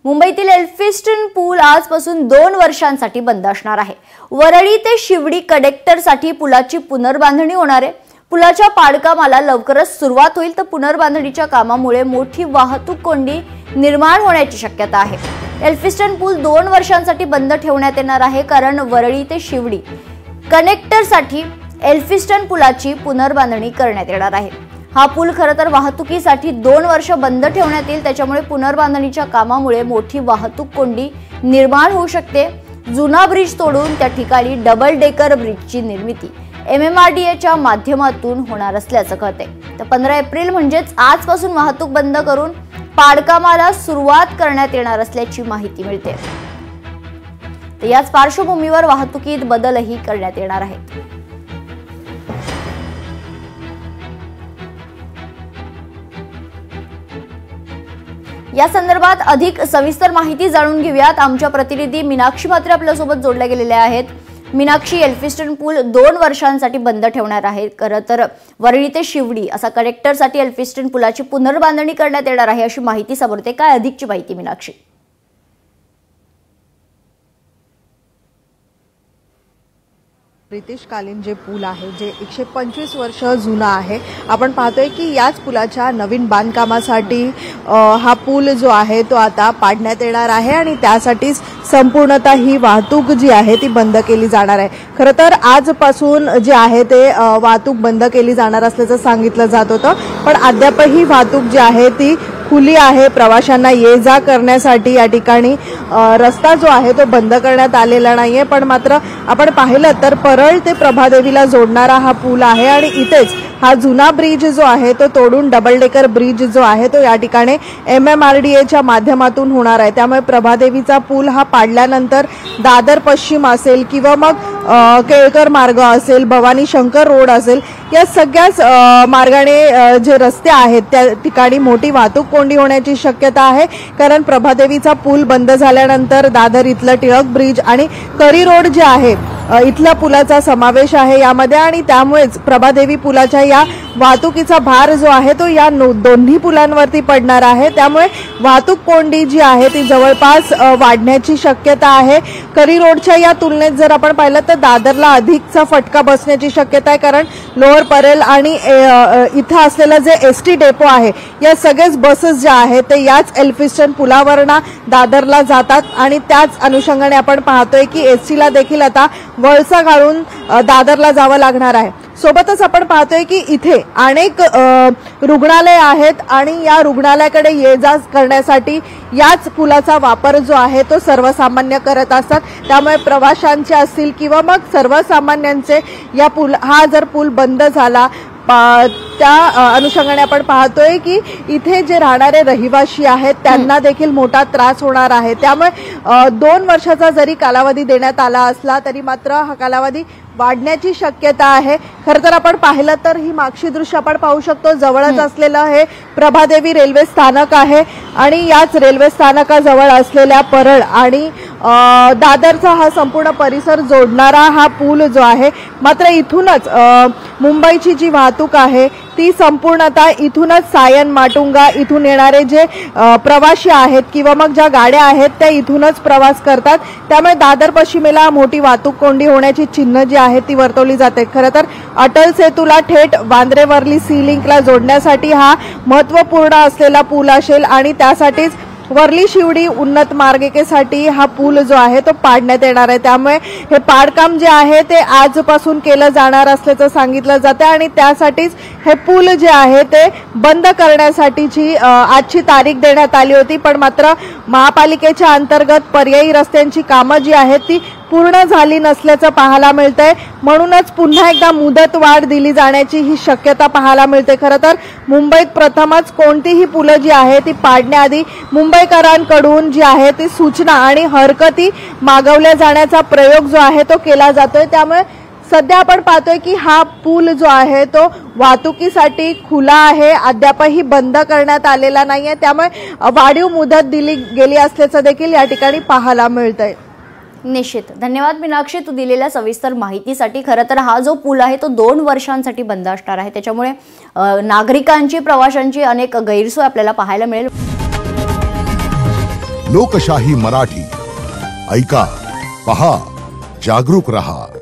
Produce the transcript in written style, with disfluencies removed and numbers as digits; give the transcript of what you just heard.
मुंबईतील एल्फिस्टन पूल आजपासून 2 वर्षांसाठी बंद असणार आहे। वरळी ते शिवडी कनेक्टरसाठी पुलाची पुनर्बांधणी होणार आहे। पुलाच्या पाडकामाला लवकरच सुरुवात होईल, तर पुनर्बांधणीच्या कामामुळे मोठी वाहतूक कोंडी निर्माण होण्याची शक्यता आहे। एल्फिस्टन पूल 2 वर्षांसाठी बंद ठेवण्यात येणार आहे, कारण वरळी ते शिवडी कनेक्टरसाठी एल्फिस्टन पुलाची पुनर्बांधणी करण्यात येणार आहे। हा पूल खरं तर वाहतुकीसाठी 2 वर्ष बंद ठेवण्यात येईल, त्याच्यामुळे पुनर्बांधणीच्या कामामुळे मोठी वाहतूक कोंडी निर्माण होऊ शकते। जुना ब्रिज तोडून त्या ठिकाणी डबल डेकर ब्रिजची निर्मिती MMRDAच्या माध्यमातून होणार असल्याचं कळतंय। तर 15 एप्रिल म्हणजेच आजपासून वाहतूक बंद करून पाडकामाला सुरुवात करण्यात येणार असल्याची माहिती मिळते। तर याच पार्श्वभूमीवर वाहतुकीत बदलही करण्यात येणार आहेत। या संदर्भात अधिक सविस्तर माहिती जाणून घेऊयात। आमच्या प्रतिनिधी मीनाक्षी म्हात्रे आपल्यासोबत जोडल्या गेलेल्या आहेत। मीनाक्षी, एल्फिस्टन पूल 2 वर्षांसाठी बंद ठेवणार आहे। खरं तर वरळी ते शिवडी असा कनेक्टरसाठी एल्फिस्टन पुलाची पुनर्बांधणी करण्यात येणार आहे अशी माहिती समोर येते। काय अधिकची माहिती मीनाक्षी? ब्रिटिशकालीन जे पूल आहे, जे 125 वर्ष जुना आहे, आपण पाहतोय की याच पुलाच्या नवीन बांधकामासाठी हा पूल जो आहे तो आता पाडण्यात येणार आहे आणि त्यासाठीच संपूर्णतः ही वाहतूक जी आहे ती बंद केली जाणार आहे। खरं तर आजपासून जे आहे ते वाहतूक बंद केली जाणार असल्याचं सांगितलं जात होतं, पण अद्यापही वाहतूक जी आहे ती खुली आहे। प्रवाशांना ये जा करण्यासाठी या ठिकाणी रस्ता जो आहे तो बंद करण्यात आलेला नाहीये, पण मात्र आपण पाहिलं तर परळ ते प्रभादेवीला जोडणारा हा पूल आहे आणि इथेच हा जुना ब्रिज जो आहे तो तोडून डबल डेकर ब्रिज जो आहे तो या ठिकाणी MMRDAच्या माध्यमातून होणार आहे। त्यामुळे प्रभादेवीचा पूल हा पाडल्यानंतर दादर पश्चिम असेल किंवा मग केळकर मार्ग असेल, भवानी शंकर रोड असेल, या सगळ्याच मार्गाने जे रस्ते आहेत त्या ठिकाणी मोठी वाहतूक कोंडी होण्याची शक्यता आहे। कारण प्रभादेवीचा पूल बंद झाल्यानंतर दादर इथलं टिळक ब्रिज आणि करी रोड जे आहे इथल्या पुलाचा समावेश आहे यामध्ये, आणि त्यामुळेच प्रभादेवी पुलाच्या या वाहतुकीचा भार जो आहे तो या दोन्ही पुलांवरती पडणार आहे। त्यामुळे वाहतूक कोंडी जी आहे ती जवळपास वाढण्याची शक्यता आहे। करी रोडच्या या तुलनेत जर आपण पाहिलं तर दादरला अधिकचा फटका बसण्याची शक्यता आहे, कारण लोअर परेल आणि इथं असलेलं जे ST डेपो आहे या सगळेच बसेस ज्या आहेत ते याच एल्फिस्टन पुलावरनं दादरला जातात आणि त्याच अनुषंगाने आपण पाहतोय की STला देखील आता वळसा घालून दादरला जावं लागणार आहे। सोबतच आपण पाहतोय की इथे अनेक रुग्णालय आहेत आणि या रुग्णालयाकडे ये जा करण्यासाठी याच पुलाचा वापर जो आहे तो सर्वसामान्य करत असतात। त्यामुळे प्रवाशांचे असतील किंवा मग सर्वसामान्यांचे हा जर पूल बंद झाला त्या अनुषंगाने आपण पाहतोय की इथे जे राहणारे रहिवासी आहेत त्यांना देखील मोठा त्रास होणार आहे। त्यामुळे 2 वर्षाचा जरी कालावधी देण्यात आला असला तरी मात्र हा कालावधी वाढण्याची शक्यता आहे। खरं तर आपण पाहिलं तर ही मागची दृश्य आपण पाहू शकतो, जवळच असलेलं हे प्रभादेवी रेल्वे स्थानक आहे आणि याच रेल्वे स्थानकाजवळ असलेल्या परळ आणि दादरचा हा संपूर्ण परिसर जोडणारा हा पूल जो आहे, मात्र इथूनच मुंबईची जी वाहतूक आहे ती संपूर्णतः इथूनच सायन माटुंगा इथून येणारे जे प्रवासी आहेत किंवा मग ज्या गाड्या आहेत त्या इथूनच प्रवास करतात। त्यामुळे दादर पश्चिमेला मोठी वाहतूक कोंडी होण्याची चिन्ह जी आहेत ती वर्तवली जाते। खरं तर अटल सेतूला थेट वांद्रे वर्ली सी लिंकला जोडण्यासाठी हा महत्त्वपूर्ण असलेला पूल असेल आणि त्यासाठीच वरली शिवडी उन्नत मार्गिकेसाठी हा पूल जो आहे तो पाडण्यात येणार आहे। त्यामुळे हे पाडकाम जे आहे ते आजपासून केलं जाणार असल्याचं सांगितलं जातं आणि त्यासाठीच हे पूल जे आहे ते बंद करण्यासाठीची आजची तारीख देण्यात आली होती, पण मात्र महापालिकेच्या अंतर्गत पर्यायी रस्त्यांची कामं जी आहेत ती पूर्ण झाली नसल्याचं पाहायला मिळतंय। म्हणूनच पुन्हा एकदा मुदतवाढ दिली जाण्याची ही शक्यता पाहायला मिळते। खरं तर मुंबईत प्रथमच कोणतीही पुलं जी आहे ती पाडण्याआधी मुंबईकरांकडून जी आहे ती सूचना आणि हरकती मागवल्या जाण्याचा प्रयोग जो आहे तो केला जातोय। त्यामुळे सध्या आपण पाहतोय की हा पूल जो आहे तो वाहतुकीसाठी खुला आहे, अद्यापही बंद करण्यात आलेला नाहीये। त्यामुळे वाढीव मुदत दिली गेली असल्याचं देखील या ठिकाणी पाहायला मिळतंय। निश्चित धन्यवाद मीनाक्षी, तू दिलेल्या सविस्तर माहितीसाठी। खरं तर हा जो पूल आहे तो 2 वर्षांसाठी बंद असणार आहे, त्याच्यामुळे नागरिकांची प्रवाशांची अनेक गैरसोय आपल्याला पाहायला मिळेल। लोकशाही मराठी ऐका, पहा, जागरूक रहा.